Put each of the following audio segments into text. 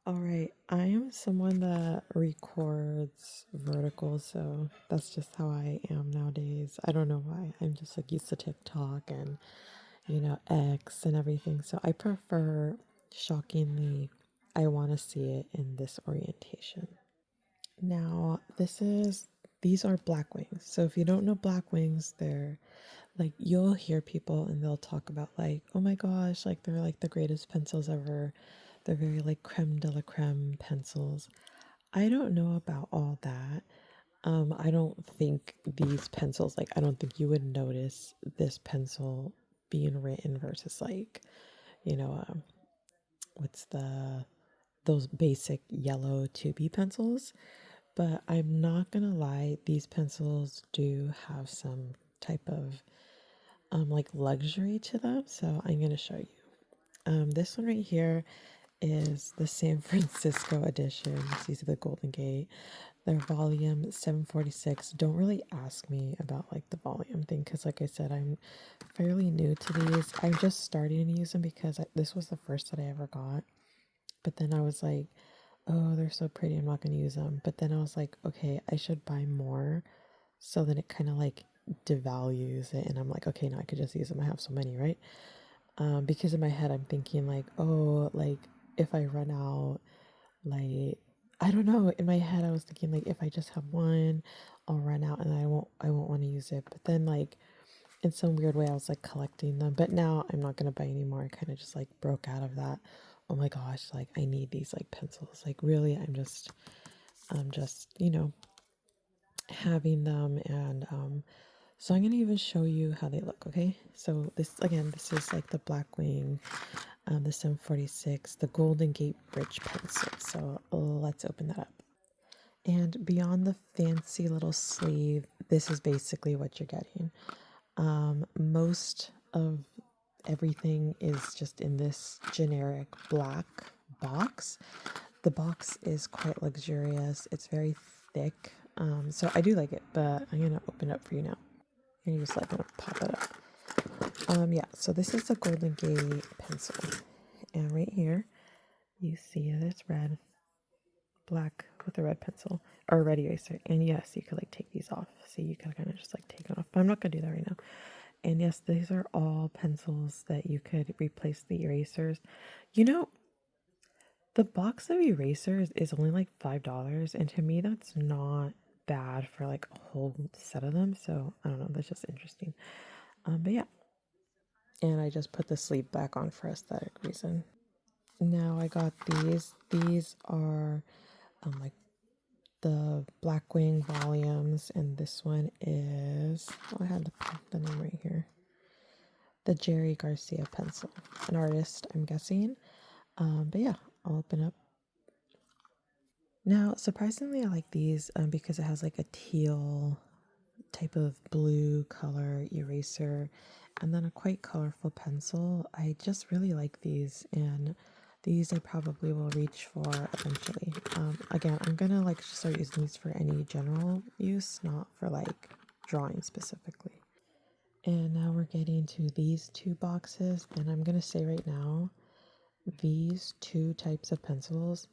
All right, I am someone that records vertical, so that's just how I am nowadays. I don't know why. I'm just like used to TikTok and, X and everything. So I prefer, shockingly, I want to see it in this orientation. Now, these are Blackwings. So if you don't know Blackwings, they're like, you'll hear people and they'll talk about like, oh my gosh, like they're like the greatest pencils ever. They're very like creme de la creme pencils. I don't know about all that. I don't think these pencils, like, I don't think you would notice this pencil being written versus like, you know, what's those basic yellow 2B pencils. But I'm not gonna lie, these pencils do have some type of like luxury to them. So I'm gonna show you. This one right here is the San Francisco edition. These are the Golden Gate. They're volume 746. Don't really ask me about like the volume thing because, like I said, I'm fairly new to these. I'm just starting to use them because this was the first that I ever got. But then I was like, oh, they're so pretty. I'm not going to use them. But then I was like, okay, I should buy more. So then it kind of like devalues it. And I'm like, okay, now I could just use them. I have so many, right? Because in my head, I'm thinking like, oh, like if I run out, like I don't know. In my head, I was thinking like if I just have one, I'll run out and I won't want to use it. But then like in some weird way, I was like collecting them. But now I'm not gonna buy anymore. I kind of just like broke out of that. Oh my gosh, like I need these like pencils. Like really, I'm just having them and so I'm gonna even show you how they look. Okay, so this is like the Blackwing, the 746, the Golden Gate Bridge pencil. So let's open that up. And beyond the fancy little sleeve, this is basically what you're getting. Most of everything is just in this generic black box. The box is quite luxurious. It's very thick. So I do like it, but I'm gonna open it up for you now. And you just like gonna pop it up. Yeah, so this is the Golden Gate pencil. And right here, you see this red, black with a red pencil or a red eraser. And yes, you could like take these off. See, you could kind of just like take it off. But I'm not gonna do that right now. And yes, these are all pencils that you could replace the erasers. You know, the box of erasers is only like $5. And to me, that's not bad for like a whole set of them. So I don't know, that's just interesting. But yeah. And I just put the sleeve back on for aesthetic reason. Now I got these. These are like the Blackwing volumes, and this one is, oh, I had the name right here. The Jerry Garcia pencil, an artist, I'm guessing. But yeah, I'll open up. Now, surprisingly, I like these because it has like a teal type of blue color eraser and then a quite colorful pencil. I just really like these, and these I probably will reach for eventually. Again, I'm gonna like start using these for any general use, not for like drawing specifically. And now we're getting to these two boxes, and I'm gonna say right now, these two types of pencils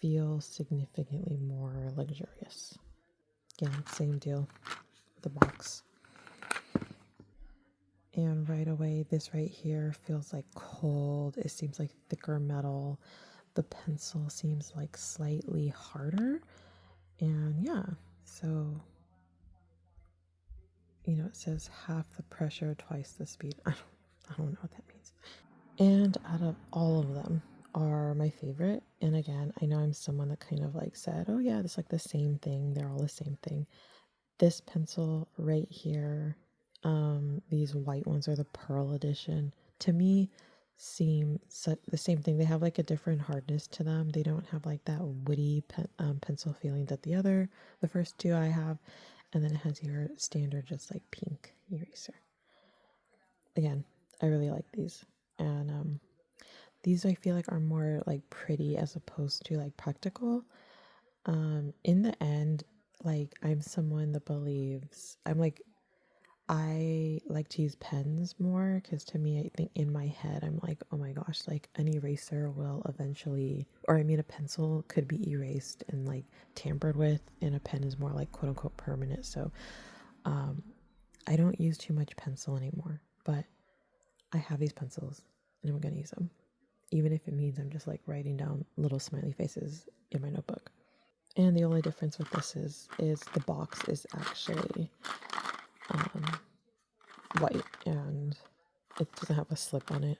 feel significantly more luxurious. Again, same deal with the box. And right away, this right here feels like cold. It seems like thicker metal. The pencil seems like slightly harder. And yeah, so, it says half the pressure, twice the speed. I don't know what that means. And out of all of them are my favorite. And again, I know I'm someone that kind of like said, oh yeah, it's like the same thing. They're all the same thing. This pencil right here, these white ones are the Pearl edition. To me, seem the same thing. They have like a different hardness to them. They don't have like that woody pencil feeling that the first two I have, and then it has your standard just like pink eraser. Again, I really like these, and these I feel like are more like pretty as opposed to like practical. In the end, like I'm someone that believes I'm like I like to use pens more because to me, I think in my head, I'm like, oh my gosh, like an eraser will eventually, or I mean, a pencil could be erased and like tampered with, and a pen is more like quote unquote permanent. So um, I don't use too much pencil anymore, but I have these pencils and I'm going to use them, even if it means I'm just like writing down little smiley faces in my notebook. And the only difference with this is the box is actually um, white and it doesn't have a slip on it.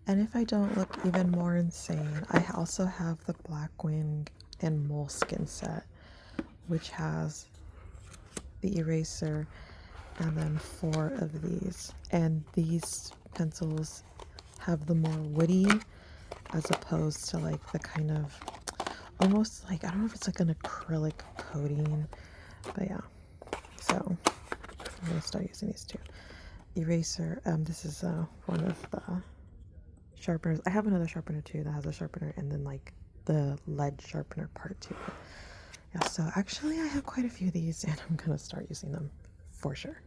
And if I don't look even more insane, I also have the Blackwing and Moleskin set, which has the eraser and then 4 of these. And these pencils have the more woody as opposed to like the kind of almost like, I don't know if it's like an acrylic coating, but yeah. So I'm gonna start using these two. Eraser, this is one of the sharpeners. I have another sharpener too that has a sharpener and then like the lead sharpener part too. Yeah, so actually I have quite a few of these and I'm gonna start using them for sure.